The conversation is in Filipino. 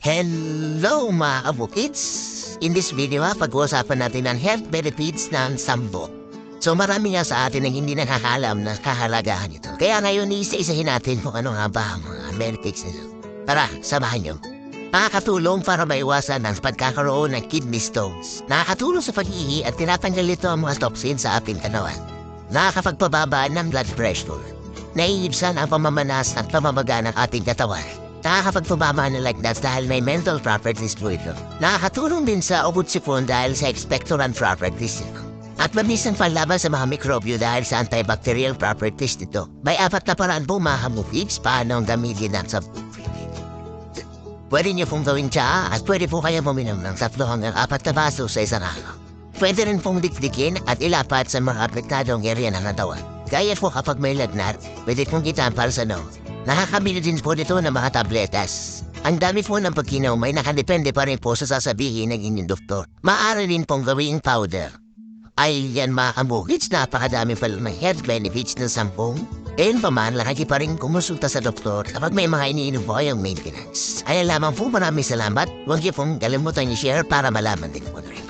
Hello mga kabukids! In this video pag-uusapan natin ang health benefits ng sambo. So marami nga sa atin ang hindi nakakalam na kahalagahan ito. Kaya ngayon isa-isahin natin kung ano nga ba ang mga benefits nito. Tara, samahan nyo. Nakakatulong para maiwasan ang pagkakaroon ng kidney stones. Nakakatulong sa pag-ihi at tinatanggal ito ang mga toxins sa ating katawan. Nakakapagpababa ng blood pressure. Naiibsan ang pamamanas at pamamaga ng ating katawan. Nakakapagpababa ng lagdas dahil may mental properties po ito. Nakakatulong din sa ubod sipon dahil sa expectorant properties ito. At mabisang panlaban sa mga mikrobyo dahil sa antibacterial properties nito. May 4 na paraan po mga kabukids paano ang gamitin ng sambo. Pwede niyo pong gawin siya at pwede po kayo muminom ng 3 hanggang 4 na baso sa isang araw. Pwede rin pong dikdikin at ilapat sa mga apektadong area ng katawan. Gaya po kapag may lagnat, pwede pong itampal sa nose. Nakakabili din po dito ng mga tabletas. Ang dami po ng pagkinaw may nakadepende pa rin po sa sasabihin ng inyong doktor. Maaari rin pong gawing powder. Ay yan mga kabukids, napakadami pala ng health benefits ng sampung. Ayun pa man, laki pa rin kumonsulta sa doktor kapag may mga iniinom po kayong maintenance. Ay lamang po, maraming salamat. Huwag niyo pong kalimutan i-share para malaman din po na rin.